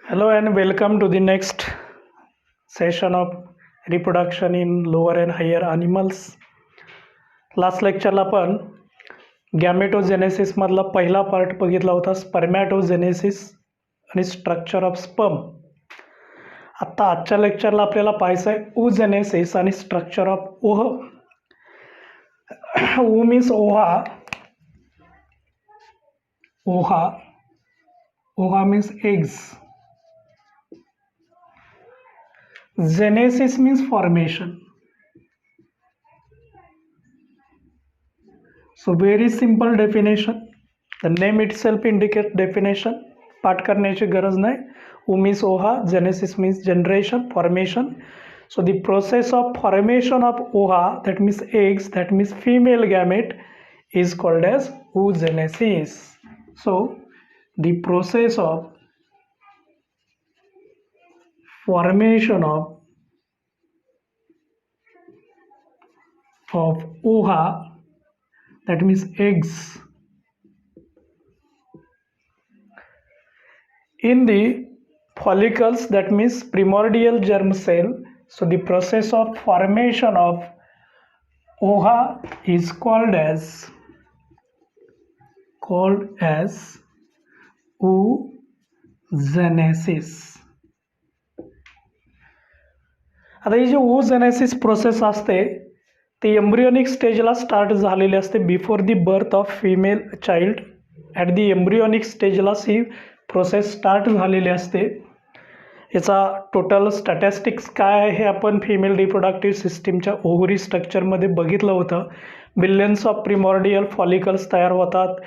Hello and welcome to the next session of reproduction in lower and higher animals. Last लेक्चरला आपण gametogenesis मधला पहिला part बघितला होता, स्पर्मॅटोजेनेसिस आणि स्ट्रक्चर ऑफ स्पर्म. आता आजच्या लेक्चरला आपल्याला पाहायचं आहे oogenesis आणि स्ट्रक्चर ऑफ ओह. ओ मीन्स ओहा, ओहा, ओहा means eggs. Genesis means formation. So very simple definition. The name itself indicates definition. पाठ करण्याची गरज नाही. O means ओहा, Genesis means generation, formation. So the process of formation of oha, that means eggs, that means female gamete, is called as oogenesis. So the process of formation of oha, that means eggs, in the follicles, that means primordial germ cell. So the process of formation of oha is called as oogenesis. आता ही जी oogenesis process असते ती embryonic स्टेजला start झालेली असते before the birth of female child. At the embryonic स्टेजलाच ही process start झालेली असते. याचा टोटल स्टॅटिस्टिक्स काय आहे हे आपण फिमेल रिप्रोडक्टिव्ह सिस्टीमच्या ओव्हरी स्ट्रक्चरमध्ये बघितलं होतं. बिलियन्स ऑफ प्रिमॉर्डियल फॉलिकल्स तयार होतात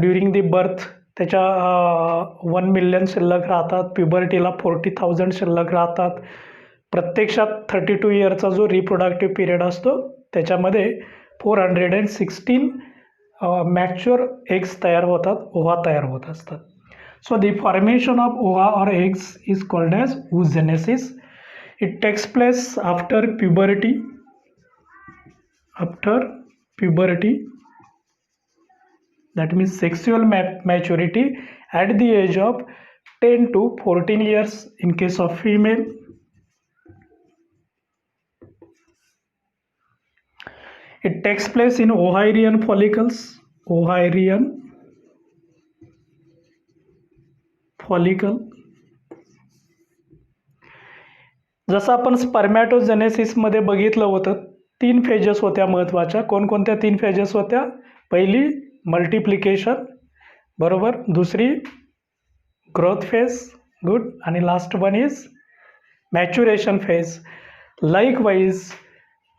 ड्युरिंग दी बर्थ. त्याच्या 1 मिलियन शिल्लक राहतात. प्युबर्टीला 40,000 शिल्लक राहतात. प्रत्यक्षात 32 इयरचा जो रिप्रोडक्टिव्ह पिरियड असतो त्याच्यामध्ये 416 मॅच्युअर एग्स तयार होतात, ओव्हा तयार होत असतात. So the formation of ova or eggs is called as oogenesis. It takes place after puberty. That means sexual maturity at the age of 10 to 14 years in case of female. It takes place in ovarian follicles. जसं आपण स्पर्मॅटोजेनेसिस मध्ये बघितलं होतं 3 phases होत्या महत्त्वाच्या. कोणकोणत्या 3 phases होत्या? पहिली मल्टिप्लिकेशन, बरोबर. दुसरी ग्रोथ फेज, गुड. आणि last one is maturation phase. Likewise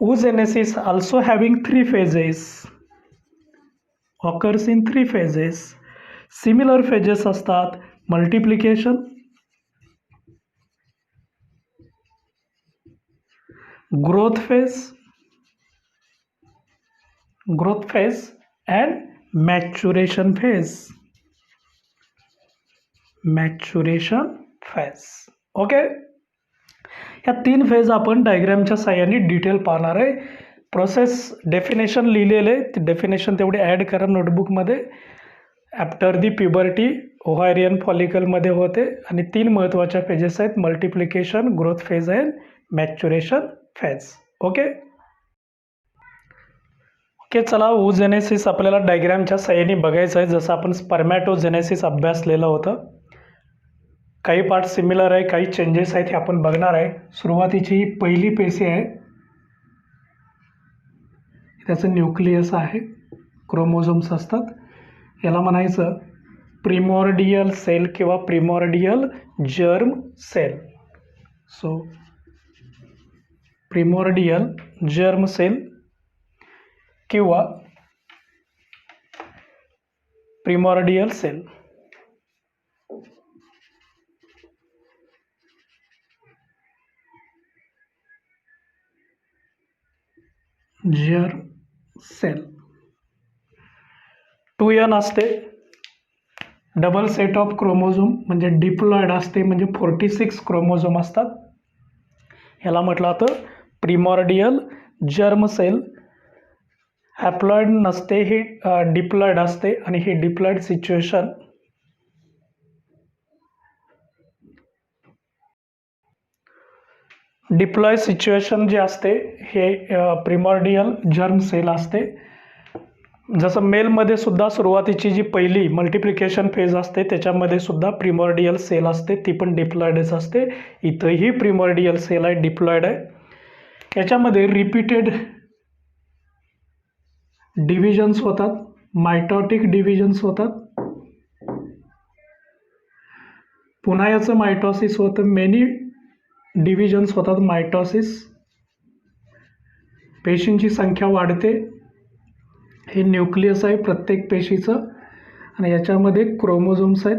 oogenesis also having 3 phases, occurs in 3 phases. Similar phases असतात multiplication, growth phase and maturation phase. Okay. या 3 फेज आपण डायग्रामच्या साहाय्याने डिटेल पाहणार आहे. प्रोसेस डेफिनेशन लिहिलेले, ते डेफिनेशन तेवढे ॲड करा नोटबुकमध्ये. आफ्टर दी प्युबर्टी ओव्हारियन फॉलिकलमध्ये होते आणि 3 महत्त्वाच्या फेजेस आहेत, multiplication, growth phase and maturation phase. Okay. चला, oogenesis आपल्याला डायग्रामच्या साहाय्याने बघायचं आहे. जसं आपण स्पर्मॅटोजेनेसिस अभ्यासलेलं होतं. काही पार्ट सिमिलर आहे, काही चेंजेस आहेत हे आपण बघणार आहे. सुरुवातीची ही पहिली पेशी आहे, त्याचं न्यूक्लियस आहे, क्रोमोझोम्स असतात. याला म्हणायचं प्रिमॉर्डियल सेल किंवा primordial germ cell. So primordial germ cell किंवा primordial cell. Germ cell 2n असते. डबल सेट ऑफ क्रोमोझोम म्हणजे डिप्लॉइड असते, म्हणजे 46 क्रोमोझोम असतात. ह्याला म्हटलं जातं प्रिमॉर्डियल जर्म सेल. हॅप्लॉइड नसते, ही डिप्लॉइड असते. आणि ही डिप्लॉइड सिच्युएशन डिप्लॉय सिच्युएशन जे असते हे प्रिमॉर्डियल जर्म सेल असते. जसं मेलमध्ये सुद्धा सुरुवातीची जी पहिली मल्टिप्लिकेशन फेज असते त्याच्यामध्ये सुद्धा प्रिमॉर्डियल सेल असते, ती पण डिप्लॉयडच असते. इथंही प्रिमॉर्डियल सेल आहे, डिप्लॉयड आहे. याच्यामध्ये रिपीटेड डिव्हिजन्स होतात, मायटॉटिक डिव्हिजन्स होतात. पुन्हा याचं मायटॉसिस होतं, मेनी डिव्हिजन्स होतात, मायटॉसिस. पेशींची संख्या वाढते. हे न्यूक्लियस आहे प्रत्येक पेशीचं आणि याच्यामध्ये क्रोमोझोम्स आहेत.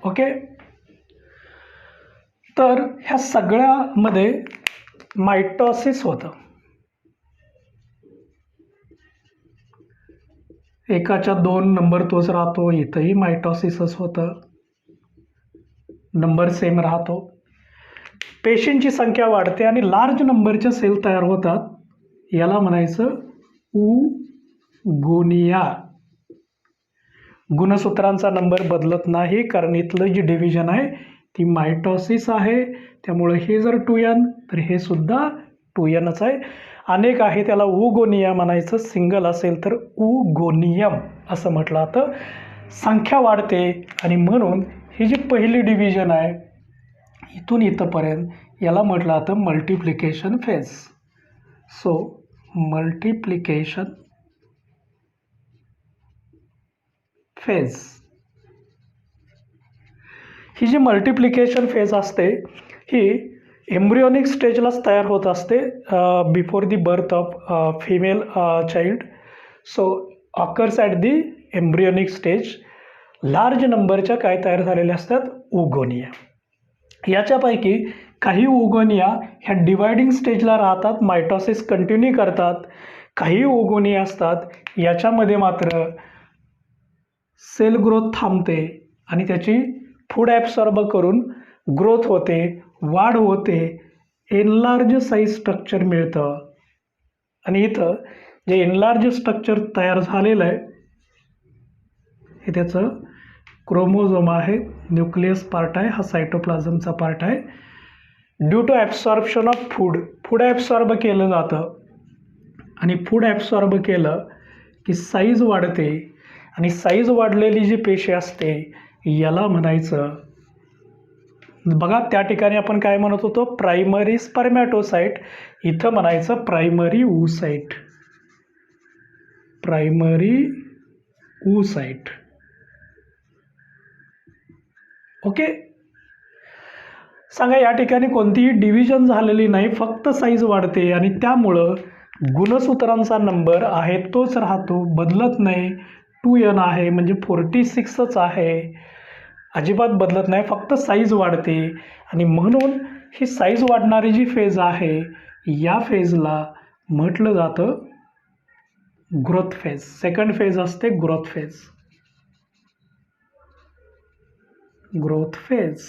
ओके, तर ह्या सगळ्यामध्ये मायटॉसिस होतं. एकाच्या 2 नंबर तोच राहतो, इथंही मायटॉसिसच होतं, नंबर सेम राहतो. पेशींची संख्या वाढते आणि लार्ज नंबरच्या सेल तयार होतात. याला म्हणायचं उगोनिया. गुणसूत्रांचा नंबर बदलत नाही कारण इथलं जी डिव्हिजन आहे ती मायटॉसिस आहे, त्यामुळे हे जर 2n तर हे सुद्धा 2nच आहे. अनेक आहे त्याला उगोनिया म्हणायचं, सिंगल असेल तर उगोनियम असं म्हटलं जातं. संख्या वाढते आणि म्हणून ही जी पहिली डिव्हिजन आहे इथून इथंपर्यंत याला म्हटलं जातं multiplication phase. So multiplication phase, ही जी मल्टिप्लिकेशन फेज असते ही एम्ब्रियोनिक स्टेजलाच तयार होत असते before the birth of female child. So occurs at the embryonic stage. Large नंबरच्या काय तयार झालेल्या असतात, उगोनिया. याच्यापैकी काही उगोनिया ह्या डिवायडिंग स्टेजला राहतात, मायटॉसिस कंटिन्यू करतात. काही उगोनिया असतात याच्यामध्ये मात्र सेल ग्रोथ थांबते आणि त्याची फूड ॲब्सॉर्ब करून ग्रोथ होते, वाढ होते, एनलार्ज साईज स्ट्रक्चर मिळतं. आणि इथं जे एनलार्ज स्ट्रक्चर तयार झालेलं आहे हे त्याचं क्रोमोझोम आहे, न्यूक्लियस पार्ट आहे, हा सायटोप्लाझमचा पार्ट आहे. Due to absorption of food absorb केलं जातं आणि फूड ॲब्सॉर्ब केलं की साईज वाढते आणि साईज वाढलेली जी पेशी असते याला म्हणायचं, बघा त्या ठिकाणी आपण काय म्हणत होतो, प्रायमरी स्पर्मॅटोसाइट, इथं म्हणायचं primary oocyte. Primary oocyte. Okay, सांगा या ठिकाणी कोणतीही डिव्हिजन झालेली नाही, फक्त साईज वाढते आणि त्यामुळं गुणसूत्रांचा नंबर आहे तोच राहतो, बदलत नाही. 2n आहे म्हणजे 46च आहे, अजिबात बदलत नाही, फक्त साईज वाढते. आणि म्हणून ही साईज वाढणारी जी फेज आहे या फेजला म्हटलं जातं ग्रोथ फेज. सेकंड फेज असते growth phase. Growth phase.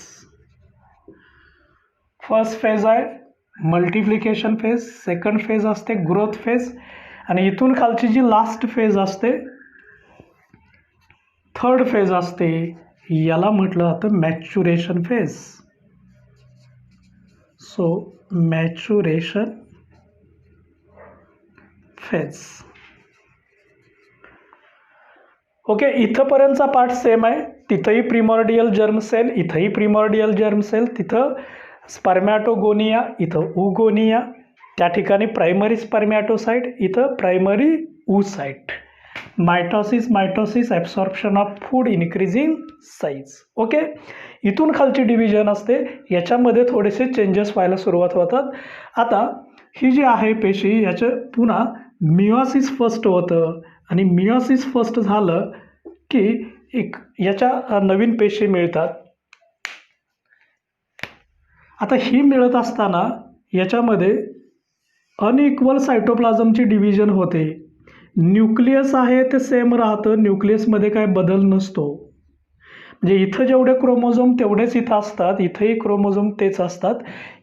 First phase आहे मल्टिप्लिकेशन फेज, सेकंड फेज असते ग्रोथ फेज आणि इथून खालची जी लास्ट फेज असते थर्ड फेज असते, याला म्हटलं जातं maturation phase. So maturation phase. Okay, इथंपर्यंतचा पार्ट सेम आहे, तिथंही प्रिमॉर्डियल जर्म सेल, इथंही प्रिमॉर्डियल जर्म सेल, तिथं स्पर्मॅटोगोनिया, इथं उगोनिया, त्या ठिकाणी प्रायमरी स्पर्मॅटोसाइट, इथं primary oocyte. Mitosis, absorption of food, increasing size. Okay, इथून खालची डिव्हिजन असते, याच्यामध्ये थोडेसे चेंजेस व्हायला सुरुवात होतात. आता ही जी आहे पेशी याचं पुन्हा मिओसिस फर्स्ट होतं आणि मिओसिस फर्स्ट झालं की एक याच्या नवीन पेशी मिळतात. आता ही मिळत असताना याच्यामध्ये अनइक्वल सायटोप्लाझमची डिव्हिजन होते. न्यूक्लियस आहे ते सेम राहतं, न्यूक्लियसमध्ये काय बदल नसतो. म्हणजे इथं जेवढे क्रोमोझोम तेवढेच इथं असतात, इथंही क्रोमोझोम तेच असतात.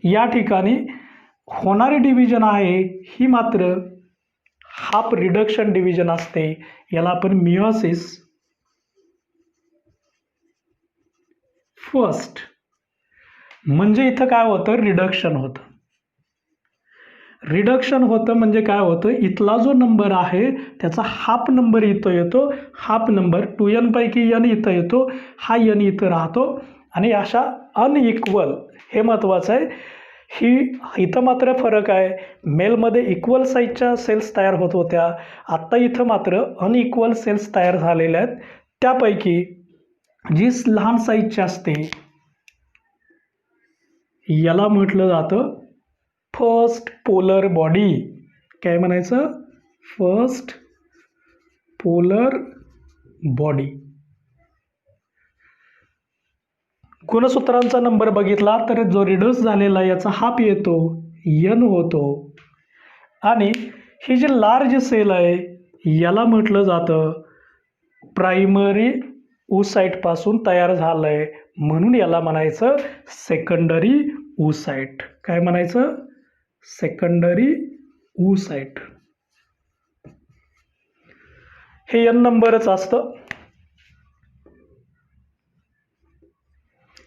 या ठिकाणी होणारी डिव्हिजन आहे ही मात्र हाफ रिडक्शन डिव्हिजन असते, याला आपण मिओसिस फर्स्ट म्हणजे इथं काय होतं, रिडक्शन होतं. रिडक्शन होतं म्हणजे काय होतं, इथला जो नंबर आहे त्याचा हाफ नंबर इथं येतो, हाफ नंबर 2n पैकी n इथं येतो, हा n इथं राहतो आणि अशा अनइक्वल, हे महत्त्वाचं आहे. इथं मात्र फरक आहे, मेलमध्ये इक्वल साईजच्या सेल्स तयार होत होत्या, आत्ता इथं मात्र अनइक्वल सेल्स तयार झालेल्या आहेत. त्यापैकी जी लहान साईजची असते याला म्हटलं जातं फर्स्ट पोलर बॉडी. काय म्हणायचं, फर्स्ट पोलर बॉडी. गुणसूत्रांचा नंबर बघितला तर जो रिड्यूस झालेला याचा हाफ येतो, n होतो. आणि ही जी लार्ज सेल आहे याला म्हटलं जातं प्रायमरी oocyte तयार झालं आहे, म्हणून याला म्हणायचं सेकंडरी oocyte. काय म्हणायचं, सेकंडरी oocyte. हे n नंबरच असतं,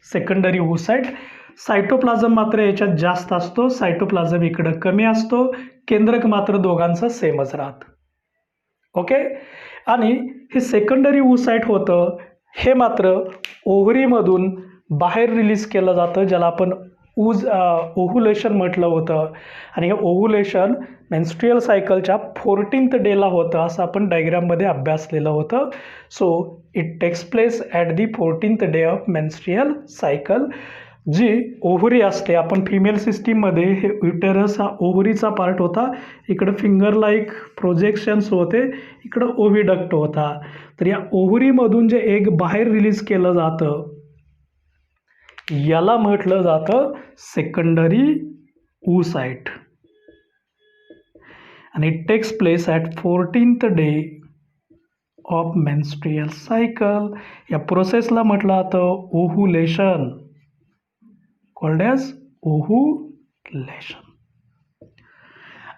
सेकंडरी oocyte. सायटोप्लाझम मात्र याच्यात जास्त असतो, सायटोप्लाझम इकडं कमी असतो, केंद्रक मात्र दोघांचं सेमच राहतं. ओके. आणि हे सेकंडरी oocyte होतं, हे मात्र ओव्हरीमधून बाहेर रिलीज केलं जातं, ज्याला आपण ओव्हुलेशन म्हटलं होतं. आणि हे ओव्हुलेशन मेन्स्ट्रुअल सायकलच्या 14th डेला होतं, असं आपण डायग्राममध्ये अभ्यासलेलं होतं. So it takes place at the 14th day of menstrual cycle. जी ओव्हरी असते, आपण फिमेल सिस्टीममध्ये हे युटेरस हा ओव्हरीचा पार्ट होता, इकडं फिंगर लाईक प्रोजेक्शन्स होते, इकडं ओव्हिडक्ट होता. तर या ओव्हरीमधून जे एग बाहेर रिलीज केलं जातं याला म्हटलं जातं सेकंडरी oocyte. आणि it takes place at 14th day of menstrual cycle. या प्रोसेसला म्हटलं जातं ओव्हुलेशन, कॉल्ड ॲज ओव्हुलेशन.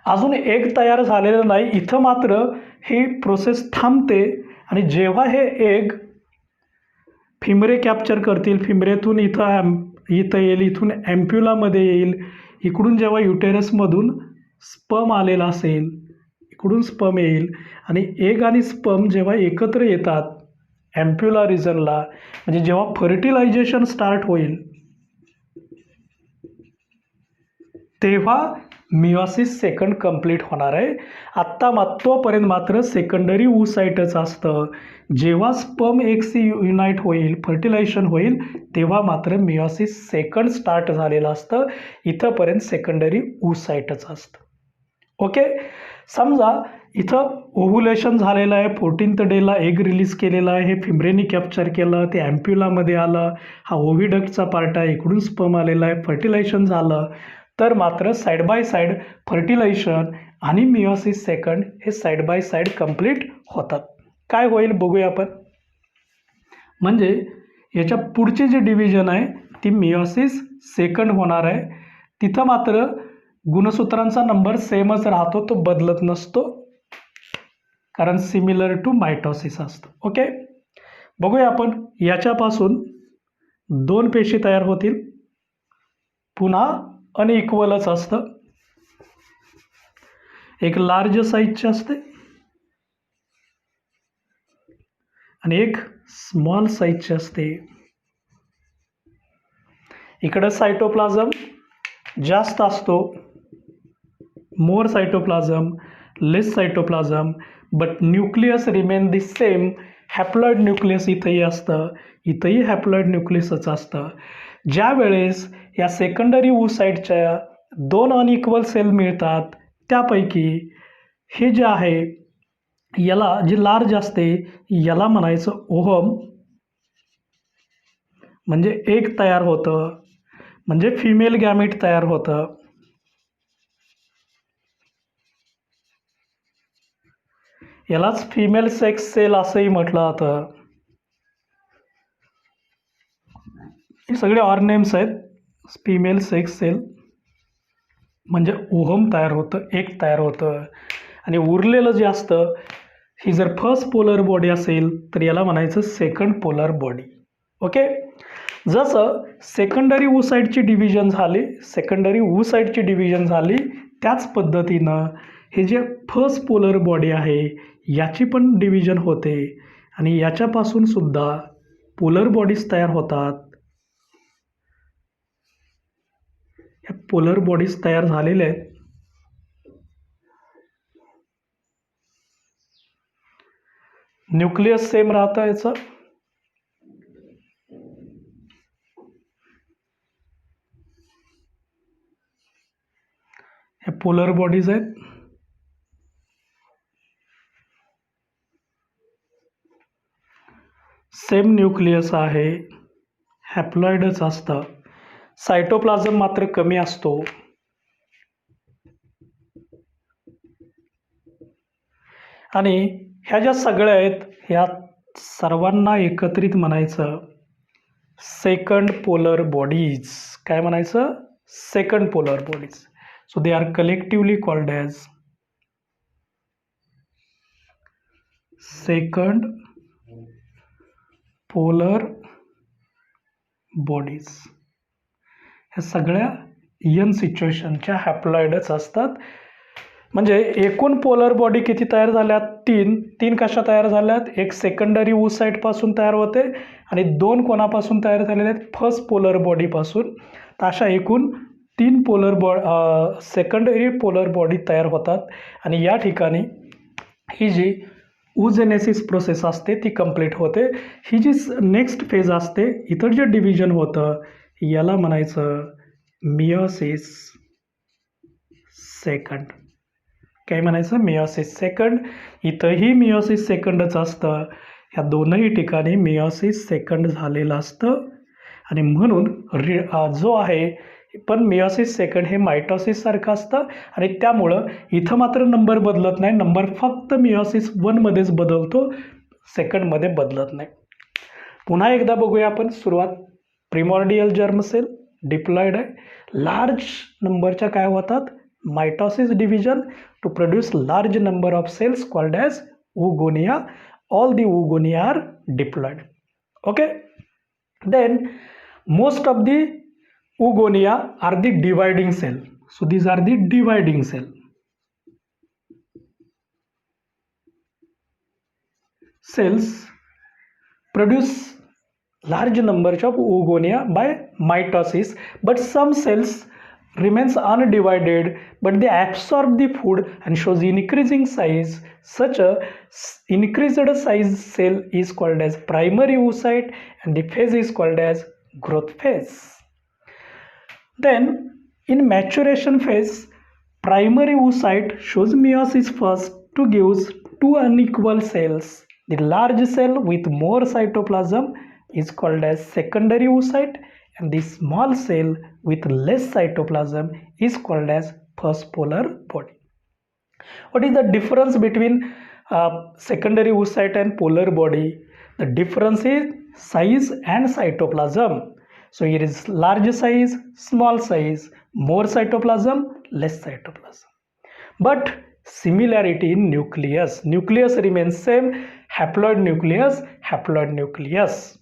अजून एग तयार झालेलं नाही, इथं मात्र ही प्रोसेस थांबते. आणि जेव्हा हे एग फिमरे कॅप्चर करतील, फिमरेतून इथं येईल, इथून ॲम्प्युलामध्ये येईल, इकडून जेव्हा युटेरसमधून स्पर्म आलेला असेल, इकडून स्पर्म येईल आणि एग आणि स्पर्म जेव्हा एकत्र येतात ॲम्प्युला रिजनला, म्हणजे जेव्हा फर्टिलायझेशन स्टार्ट होईल तेव्हा मिओसिस सेकंड कंप्लीट होणार आहे. आत्ता तोपर्यंत मात्र सेकंडरी oocyteच असतं. जेव्हा स्पर्म एकशी युनाईट होईल, फर्टिलायझेशन होईल, तेव्हा मात्र मिओसिस सेकंड स्टार्ट झालेलं असतं. इथंपर्यंत सेकंडरी oocyteच असतं. ओके. समजा इथं ओव्हुलेशन झालेलं आहे, 14th डेला एग रिलीज केलेला आहे, हे फिमरेनी कॅप्चर केलं, ते ॲम्प्युलामध्ये आलं, हा ओव्हिडक्टचा पार्ट आहे, इकडून स्पर्म आलेला आहे, फर्टिलायझेशन झालं, तर मात्र साईड बाय साईड फर्टिलायझेशन आणि मिओसिस सेकंड हे साईड बाय साईड कंप्लीट होतात. काय होईल बघूया आपण. म्हणजे याच्या पुढची जी डिव्हिजन आहे ती मिओसिस सेकंड होणार आहे. तिथं मात्र गुणसूत्रांचा नंबर सेमच राहतो, तो बदलत नसतो, कारण सिमिलर टू मायटोसिस असतं. ओके. बघूया आपण. याच्यापासून 2 पेशी तयार होतील, पुन्हा अनइक्वलच असतं. एक लार्ज साईजची असते आणि एक स्मॉल साईजची असते. इकडं सायटोप्लाझम जास्त असतो, more cytoplasm, less cytoplasm, but nucleus remain the same. Haploid nucleus इथंही असतं, इथंही हॅप्लॉइड न्यूक्लियसच असतं. ज्या वेळेस या सेकंडरी oocyteच्या 2 अनइक्वल सेल मिळतात, त्यापैकी हे जे आहे याला, जी लार्ज असते याला म्हणायचं ओहम, म्हणजे एग तयार होतं, म्हणजे फिमेल गॅमेट तयार होतं. यालाच फिमेल सेक्स सेल असंही म्हटलं जातं. हे सगळे ऑर्नेम्स आहेत. फिमेल सेक्स सेल म्हणजे ओहम तयार होतं, एग तयार होतं. आणि उरलेलं जे असतं, ही जर फर्स्ट पोलर बॉडी असेल तर याला म्हणायचं सेकंड पोलर बॉडी. ओके. जसं सेकंडरी oocyteची डिव्हिजन झाली त्याच पद्धतीनं हे जे फर्स्ट पोलर बॉडी आहे याची पण डिव्हिजन होते आणि याच्यापासून सुद्धा पोलर बॉडीज तयार होतात. या पोलर बॉडीज तयार झालेल्या आहेत. न्यूक्लियस सेम राहतं याचं. हे पोलर बॉडीज आहेत. सेम न्यूक्लियस आहे, हॅप्लॉइडच असतं. सायटोप्लाझम मात्र कमी असतो. आणि ह्या ज्या सगळ्या आहेत ह्या सर्वांना एकत्रित म्हणायचं सेकंड पोलर बॉडीज. काय म्हणायचं? Second polar bodies. So they are collectively called as second polar bodies. ह्या सगळ्या एन सिच्युएशनच्या हॅप्लॉइडच असतात. म्हणजे एकूण पोलर बॉडी किती तयार झाल्यात? तीन कशा तयार झाल्यात? एक सेकंडरी oocyte पासून तयार होते आणि 2 कोणापासून तयार झालेले आहेत? फर्स्ट पोलर बॉडीपासून. तर अशा एकूण 3 सेकंडरी पोलर बॉडी तयार होतात. आणि या ठिकाणी ही जी oogenesis प्रोसेस असते ती कंप्लीट होते. ही जी नेक्स्ट फेज असते इतर जे डिव्हिजन होतं याला म्हणायचं मियोसिस सेकंड. काय म्हणायचं? Meiosis second. इथंही मियोसिस सेकंडच असतं. ह्या दोनही ठिकाणी मियोसिस सेकंड झालेलं असतं. आणि म्हणून जो आहे पण मियोसिस सेकंड हे मायटोसिस सारखं असतं आणि त्यामुळं इथं मात्र नंबर बदलत नाही. नंबर फक्त मियोसिस 1 मध्येच बदलतो, सेकंडमध्ये बदलत नाही. पुन्हा एकदा बघूया आपण सुरुवात. प्रिमॉर्डियल जर्म सेल डिप्लॉइड आहे. लार्ज नंबरच्या काय होतात? Mitosis division to produce large number of cells called as oogonia. All the oogonia are diploid. Okay. Then most of the oogonia are the dividing cell. So these are the dividing cell. Cells produce large numbers of oogonia by mitosis, but some cells remains undivided, but they absorb the food and shows increasing size. Such a increased size cell is called as primary oocyte and the phase is called as growth phase. Then in maturation phase, primary oocyte shows meiosis first to give 2 unequal cells. The large cell with more cytoplasm is called as secondary oocyte and the small cell with less cytoplasm is called as first polar body. What is the difference between secondary oocyte and polar body? The difference is size and cytoplasm. So here is large size, small size, more cytoplasm, less cytoplasm. But similarity in nucleus. Nucleus remains same, haploid nucleus.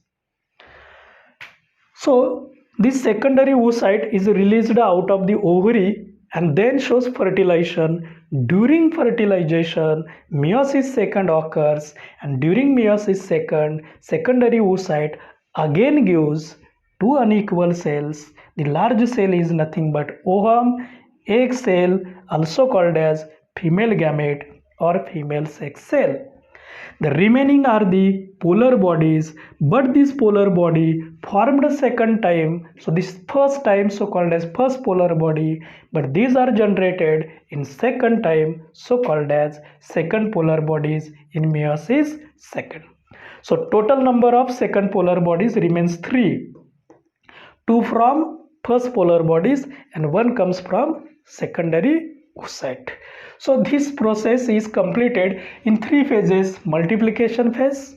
So this secondary oocyte is released out of the ovary and then shows fertilization. During fertilization, meiosis second occurs, and during meiosis second, secondary oocyte again gives 2 unequal cells. The large cell is nothing but ovum, egg cell, also called as female gamete or female sex cell. The remaining are the polar bodies, but this polar body formed a second time. So this first time so called as first polar body, but these are generated in second time so called as second polar bodies in meiosis second. So total number of second polar bodies remains 3. 2 from first polar bodies and 1 comes from secondary oocyte. So this process is completed in 3 phases: multiplication phase,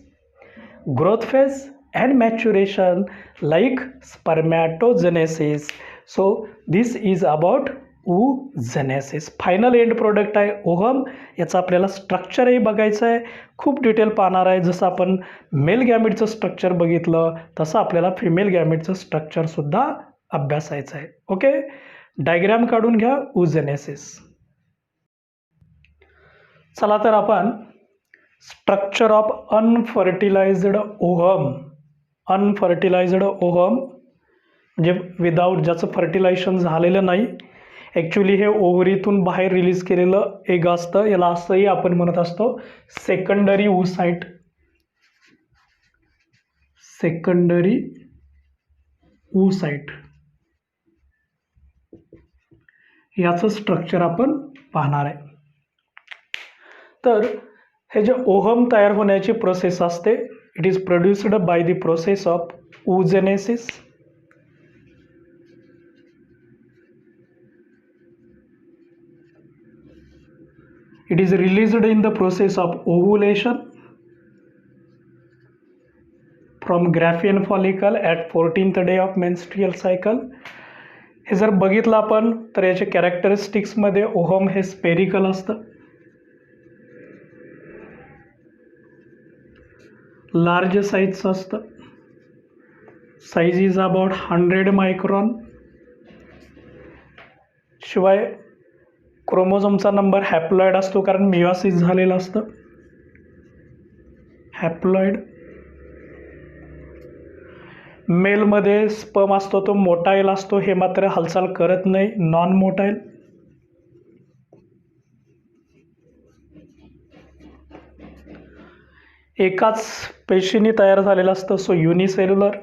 growth phase and maturation, like spermatogenesis. So this is about oogenesis. Final end product आहे ohm. याचं आपल्याला स्ट्रक्चरही बघायचं आहे, खूप detail पाहणार आहे. जसं आपण मेल गॅमेटचं स्ट्रक्चर बघितलं तसं आपल्याला फिमेल गॅमेटचं स्ट्रक्चरसुद्धा अभ्यासायचं आहे. ओके, डायग्राम काढून घ्या oogenesis. चला तर आपण structure of unfertilised ohm. Unfertilised ohm म्हणजे विदाऊट, ज्याचं फर्टिलायझेशन झालेलं नाही, ॲक्च्युली हे ओव्हरीतून बाहेर रिलीज केलेलं एग असतं. याला असंही आपण म्हणत असतो सेकंडरी oocyte. सेकंडरी oocyte याचं स्ट्रक्चर आपण पाहणार आहे. तर हे जे ओहम तयार होण्याची प्रोसेस असते, it is produced by the process of oogenesis. It is released in the process of ovulation from Graafian follicle at 14th day of menstrual cycle. हे जर बघितलं आपण तर याचे कॅरेक्टरिस्टिक्समध्ये ओहम हे स्पेरिकल असतं, लार्ज साईजचं असतं. Size is about 100 micron. शिवाय क्रोमोझोमचा नंबर हॅप्लॉइड असतो, कारण मियोसिस झालेलं असतं. हॅप्लॉइड. मेलमध्ये स्पर्म असतो तो मोटाईल असतो, हे मात्र हालचाल करत नाही, नॉन मोटाईल. एकाच पेशीने तयार झालेलं असतं, सो युनिसेल्युलर.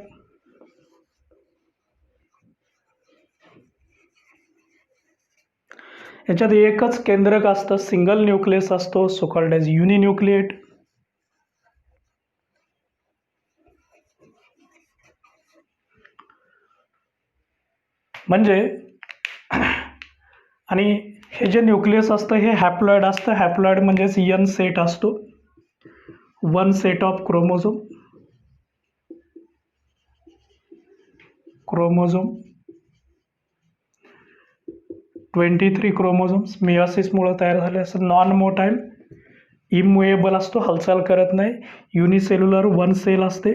याच्यात एकच केंद्रक असतं, सिंगल न्यूक्लियस असतो, सो कॉल्ड एज युनिन्यूक्लिएट. म्हणजे आणि हे जे न्यूक्लियस असतं हे हॅप्लॉइड असतं. हॅप्लॉइड म्हणजेच एन सेट असतो, one set of chromosome. Chromosome 23 chromosomes मियोसिसमुळे तयार झाले असं. नॉन मोटाईल, इमूवेबल असतो, हालचाल करत नाही. युनिसेल्युलर, वन सेल असते.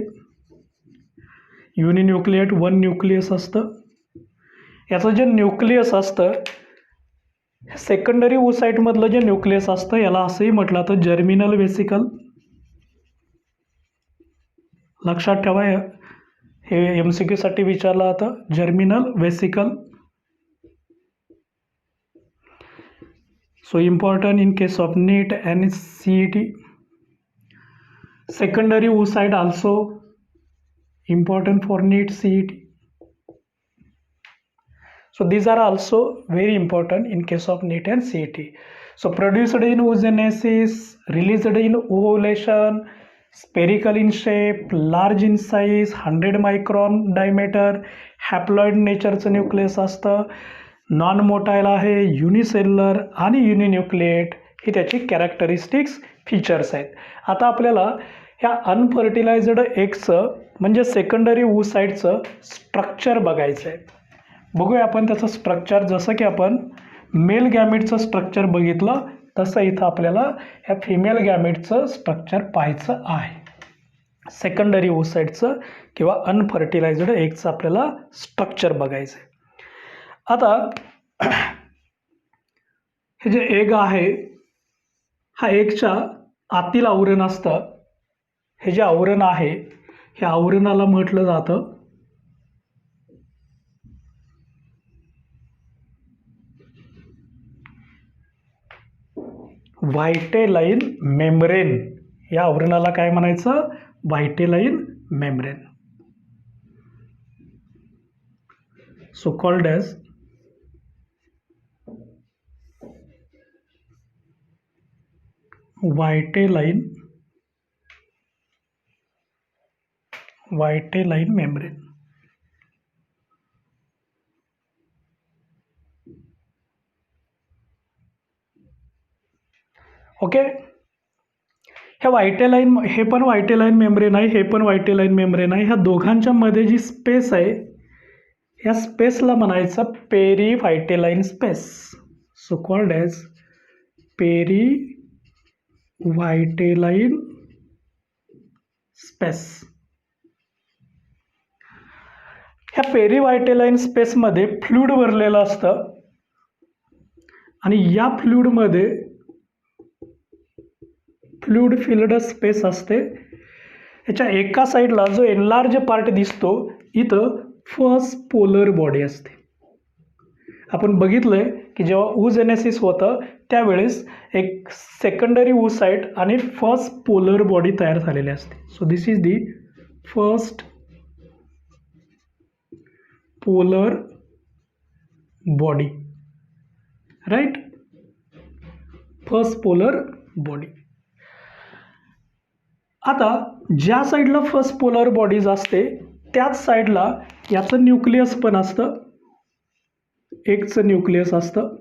युनिन्यूक्लिएट, वन न्यूक्लियस असतं. याचं जे न्यूक्लियस असतं, सेकंडरी oocyteमधलं जे न्यूक्लियस असतं याला असंही म्हटलं तर जर्मिनल वेसिकल. लक्षात ठेवा, हे MCQ साठी विचारलं जातं, germinal vesicle. So important in case of NEET and CET. Secondary oocyte also important for NEET, CET. So these are also very important in case of NEET and CET. So produced in oogenesis, released in ovulation, spherical in shape, large in size, 100 micron diameter, haploid natureचं nucleus असतं, non motile आहे, unicellular आणि युनिन्यूक्लिएट ही त्याची characteristics features आहेत. आता आपल्याला ह्या अनफर्टिलायझड एगचं म्हणजे secondary oocyteचं structure बघायचं आहे. बघूया आपण त्याचं स्ट्रक्चर. जसं की आपण मेल गॅमेटचं स्ट्रक्चर बघितलं तसं इथं आपल्याला ह्या फिमेल गॅमेटचं स्ट्रक्चर पाहायचं आहे. सेकंडरी oocyteचं किंवा अनफर्टिलायझड एगचं आपल्याला स्ट्रक्चर बघायचं आहे. आता हे जे एग आहे, हा एगच्या आतील आवरण असतं. हे जे आवरण आहे, ह्या आवरणाला म्हटलं जातं व्हायटेलाइन मेम्ब्रेन. या आवरणाला काय म्हणायचं? Vitelline membrane. So called as vitelline membrane. Okay, ह्या व्हायटेलाइन, हे पण व्हायटेलाइन मेम्ब्रेन आहे, हे पण व्हायटेलाइन मेम्ब्रेन आहे. ह्या दोघांच्या मध्ये जी स्पेस आहे, या स्पेसला म्हणायचं perivitelline space. So called as perivitelline space. ह्या पेरिव्हायटेलाइन स्पेसमध्ये फ्लुइड भरलेलं असतं आणि या फ्लुइडमध्ये फ्लुइड फिल्ड स्पेस असते. याच्या एका साईडला जो एनलार्ज पार्ट दिसतो इथं फर्स्ट पोलर बॉडी असते. आपण बघितलंय की जेव्हा oogenesis होतं त्यावेळेस एक सेकंडरी oocyte आणि फर्स्ट पोलर बॉडी तयार झालेली असते. So this is the first polar body, right, first polar body. आता ज्या साईडला फर्स्ट पोलर बॉडीज असते त्याच साईडला याचं न्यूक्लियस पण असतं, एकचं न्यूक्लियस असतं.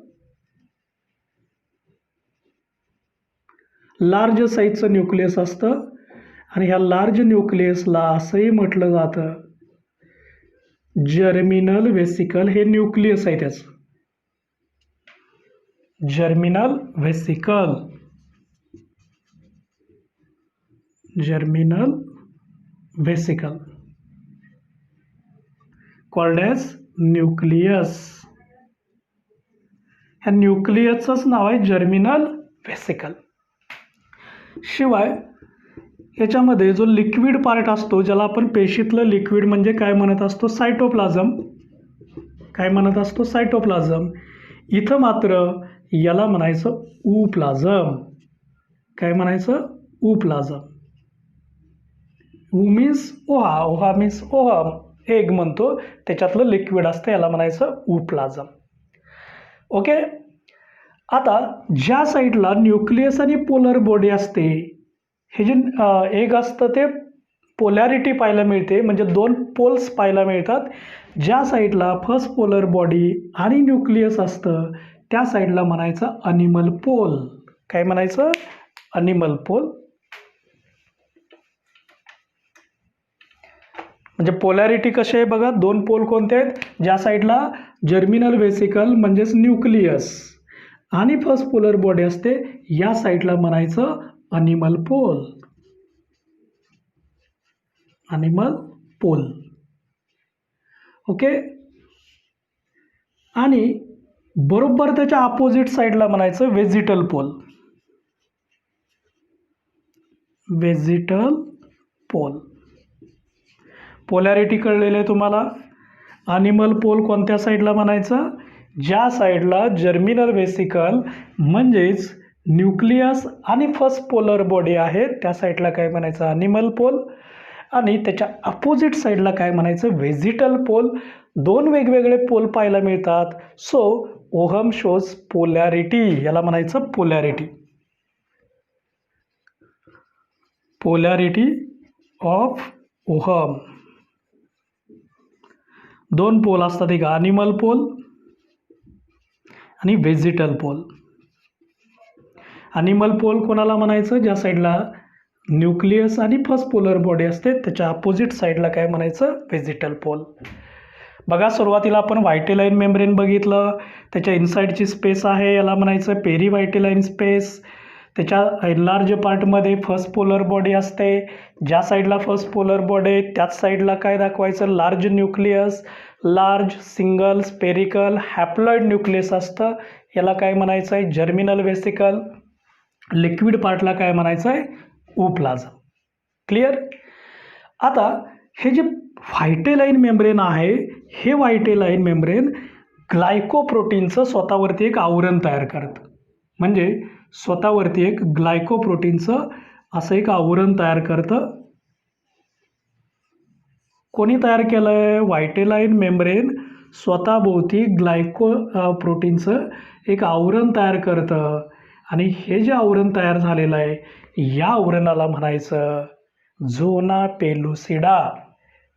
लार्ज साईजचं न्यूक्लियस असतं आणि ह्या लार्ज न्यूक्लियसला असंही म्हटलं जातं जर्मिनल वेसिकल. हे न्यूक्लियस आहे त्याचं, germinal vesicle, germinal vesicle called as nucleus. ह्या न्यूक्लियसचंच नाव आहे जर्मिनल वेसिकल. शिवाय याच्यामध्ये जो लिक्विड पार्ट असतो, ज्याला आपण पेशीतलं लिक्विड म्हणजे काय म्हणत असतो, सायटोप्लाझम, काय म्हणत असतो, सायटोप्लाझम. इथं मात्र याला म्हणायचं ऊप्लाझम. काय म्हणायचं, ऊप्लाझम. ऊ मीन्स ओहा, ओहा मीन्स ओहम, एग म्हणतो, त्याच्यातलं लिक्विड असतं, याला म्हणायचं ऊप्लाझम. ओके. आता ज्या साईडला न्यूक्लियस आणि पोलर बॉडी असते, हे जे एग असतं ते पोलॅरिटी पाहायला मिळते, म्हणजे दोन पोल्स पाहायला मिळतात. ज्या साईडला फर्स्ट पोलर बॉडी आणि न्यूक्लियस असतं त्या साईडला म्हणायचं अनिमल पोल. काय म्हणायचं, अनिमल पोल. म्हणजे पोलॅरिटी कशी आहे बघा, दोन पोल कोणते आहेत, ज्या साईडला जर्मिनल वेसिकल म्हणजेच न्यूक्लियस आणि फर्स्ट पोलर बॉडी असते या साईडला म्हणायचं animal pole, animal pole. Okay. आणि बरोबर त्याच्या अपोजिट साईडला म्हणायचं vegetal pole, vegetal pole. Polarity कळलेली आहे तुम्हाला. अनिमल पोल कोणत्या साईडला म्हणायचं, ज्या साईडला जर्मिनल वेसिकल म्हणजेच न्यूक्लियस आणि फर्स्ट पोलर बॉडी आहे त्या साईडला काय म्हणायचं, अनिमल पोल. आणि त्याच्या अपोजिट साईडला काय म्हणायचं, व्हेजिटल पोल. दोन वेगवेगळे पोल पाहायला मिळतात. सो ओहम शोज पोलॅरिटी, याला म्हणायचं पोलॅरिटी, पोलॅरिटी ऑफ ओहम. दोन पोल असतात, एक अनिमल पोल आणि व्हेजिटल पोल. अनिमल पोल कोणाला म्हणायचं, ज्या साईडला न्यूक्लियस आणि फर्स्ट पोलर बॉडी असते त्याच्या अपोजिट साईडला काय म्हणायचं, व्हेजिटल पोल. बघा सुरुवातीला आपण व्हायटेलाइन मेम्ब्रेन बघितलं, त्याच्या इनसाइडची स्पेस आहे याला म्हणायचं पेरिव्हायटेलाइन स्पेस. त्याच्या लार्ज पार्टमध्ये फर्स्ट पोलर बॉडी असते, ज्या साईडला फर्स्ट पोलर बॉडी त्याच साईडला काय दाखवायचं, large nucleus, large single spherical haploid nucleus असतं, याला काय म्हणायचं आहे, जर्मिनल वेसिकल. लिक्विड पार्टला काय म्हणायचं आहे, ऊप्लाझम. क्लिअर. आता हे जे व्हायटेलाइन मेम्ब्रेन आहे, हे व्हायटेलाइन मेम्ब्रेन ग्लायकोप्रोटीनचं स्वतःवरती एक आवरण तयार करतं. म्हणजे स्वतःवरती एक ग्लायकोप्रोटीनचं असं एक आवरण तयार करतं. कोणी तयार केलं आहे, व्हायटेलाइन मेम्ब्रेन स्वतःभोवती प्रोटीनचं एक आवरण तयार करतं. आणि हे जे आवरण तयार झालेलं आहे या आवरणाला म्हणायचं झोना पेलुसिडा.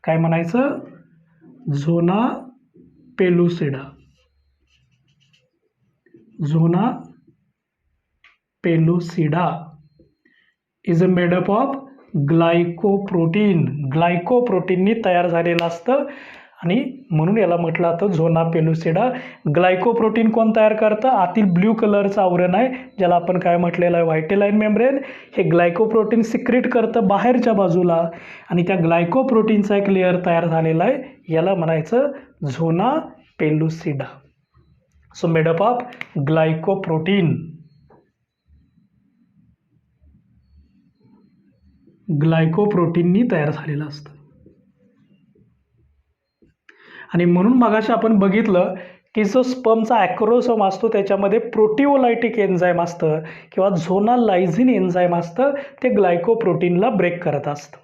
काय म्हणायचं, zona pellucida, zona pellucida is made up of glycoprotein. ग्लायकोप्रोटीननी तयार झालेलं असतं आणि म्हणून याला म्हटलं जातं झोना पेलुसिडा. ग्लायकोप्रोटीन कोण तयार करतं? आतील ब्ल्यू कलरचं आवरण आहे ज्याला आपण काय म्हटलेलं आहे? व्हायटेलाईन मेम्ब्रेन. हे ग्लायकोप्रोटीन सिक्रेट करतं बाहेरच्या बाजूला आणि त्या ग्लायकोप्रोटीनचा एक लेअर तयार झालेला आहे याला म्हणायचं zona pellucida. So made up of glycoprotein. ग्लायकोप्रोटीननी तयार झालेलं असतं आणि म्हणून मगाशी आपण बघितलं की जो स्पर्मचा ॲक्रोसोम असतो त्याच्यामध्ये प्रोटिओलायटिक एन्झाईम असतं किंवा झोनल लायझिन एन्झाईम असतं, ते ग्लायकोप्रोटीनला ब्रेक करत असतं.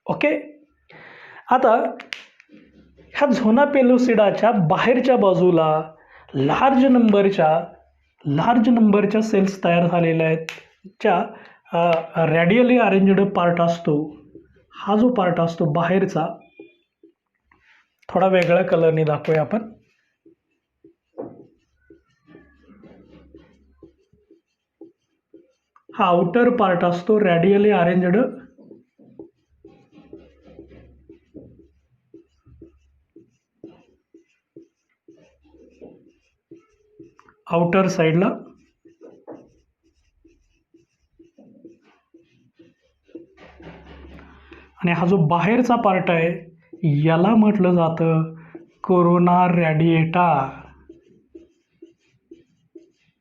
ओके. आता ह्या झोना पेलुसिडाच्या बाहेरच्या बाजूला लार्ज नंबरच्या सेल्स तयार झालेल्या आहेत ज्या रॅडियली अरेंज्ड पार्ट असतो, हा जो पार्ट असतो बाहेरचा, थोडा वेगळ्या कलरने दाखवूया आपण. हा आउटर पार्ट असतो रॅडियली अरेंज्ड, आउटर साईडला, आणि हा जो बाहेरचा पार्ट आहे याला म्हटलं जातं कोरोना रॅडिएटा.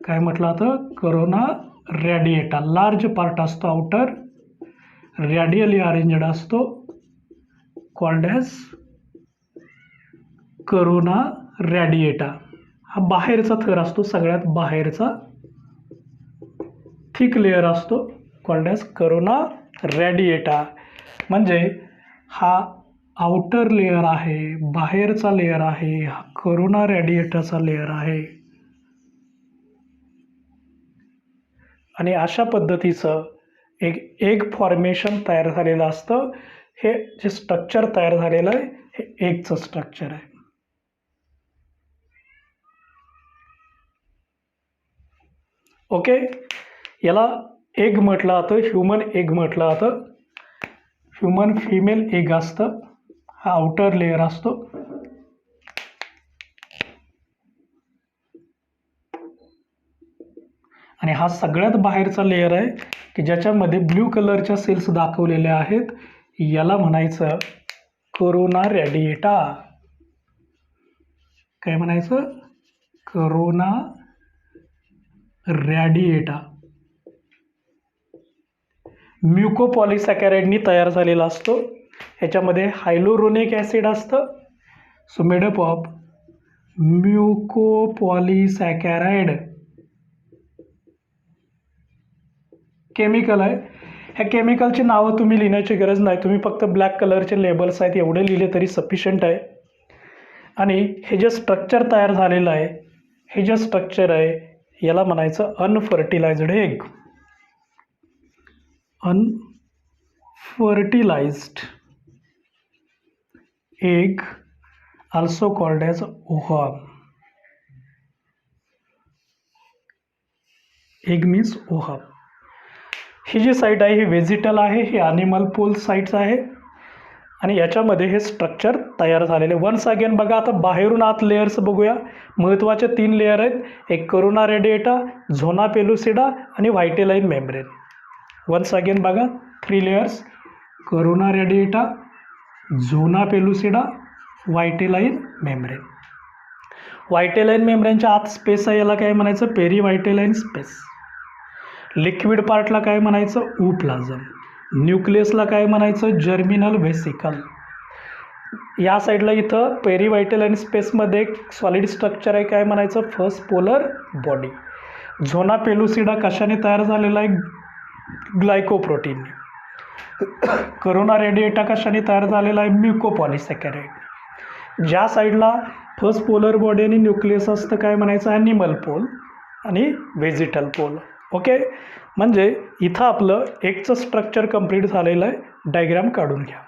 काय म्हटलं जातं? कोरोना रॅडिएटा. लार्ज पार्ट असतो आउटर, रॅडियली अरेंज्ड असतो, कॉल्ड ॲज कोरोना रॅडिएटा. हा बाहेरचा थर असतो, सगळ्यात बाहेरचा थिक लेअर असतो, कॉल्ड ॲज कोरोना रॅडिएटा. म्हणजे हा आउटर लेअर आहे, बाहेरचा लेअर आहे, हा कोरोना रॅडिएटाचा लेअर आहे. आणि अशा पद्धतीचं एक एग फॉर्मेशन तयार झालेलं असतं. हे जे स्ट्रक्चर तयार झालेलं आहे हे एगचं स्ट्रक्चर आहे. ओके. याला एग म्हटलं जातं, ह्युमन एग म्हटलं जातं. ह्युमन फिमेल एग असतं, हा आउटर लेअर असतो. आणि हा सगळ्यात बाहेरचा लेअर आहे की ज्याच्यामध्ये ब्ल्यू कलरच्या सेल्स दाखवलेल्या आहेत, याला म्हणायचं कोरोना रॅडिएटा. काय म्हणायचं? कोरोना रॅडिएटा. म्युकोपॉलिसॅकॅराइडनी तयार झालेला असतो. ह्याच्यामध्ये हायलोरोनिक ॲसिड असतं. So made up of mucopolysaccharide. Chemical आहे. ह्या केमिकलची नावं तुम्ही लिहिण्याची गरज नाही, तुम्ही फक्त ब्लॅक कलरचे लेबल्स आहेत एवढे लिहिले तरी सफिशियंट आहे. आणि हे जे स्ट्रक्चर तयार झालेलं आहे, हे जे स्ट्रक्चर आहे याला म्हणायचं unfertilised egg. Unfertilised egg also called as ovum. Egg means ovum. ही जी साईट आहे ही व्हेजिटल आहे, ही ॲनिमल पोल साईट्स आहे आणि याच्यामध्ये हे स्ट्रक्चर तयार झालेले. वन्स अगेन बघा, आता बाहेरून आत लेयर्स बघूया. महत्त्वाचे 3 लेयर आहेत, एक कोरोना रेडिएटा, झोना पेलुसिडा आणि व्हायटेलाईन मेम्ब्रेन. वन्स अगेन बघा, 3 layers, corona radiata, zona pellucida, vitelline membrane. Vitelline मेम्ब्रेनच्या आत स्पेस आहे, याला काय म्हणायचं? Perivitelline space. लिक्विड पार्टला काय म्हणायचं? ओप्लाझम. न्यूक्लियसला काय म्हणायचं? Germinal vesicle. या साईडला इथं पेरी व्हायटेलाईन स्पेसमध्ये एक सॉलिड स्ट्रक्चर आहे, काय म्हणायचं? First polar body. Zona pellucida कशाने तयार झालेला आहे? ग्लायकोप्रोटीन. कोरोना रेडिएटा कशाने तयार झालेला आहे? म्युकोपॉलिसॅकॅराइड. ज्या साईडला फर्स्ट पोलर बॉडी आणि न्यूक्लियस असतं, काय म्हणायचं? ॲनिमल पोल आणि व्हेजिटल पोल. ओके. म्हणजे इथं आपलं एकचं स्ट्रक्चर कंप्लीट झालेलं आहे. डायग्राम काढून घ्या.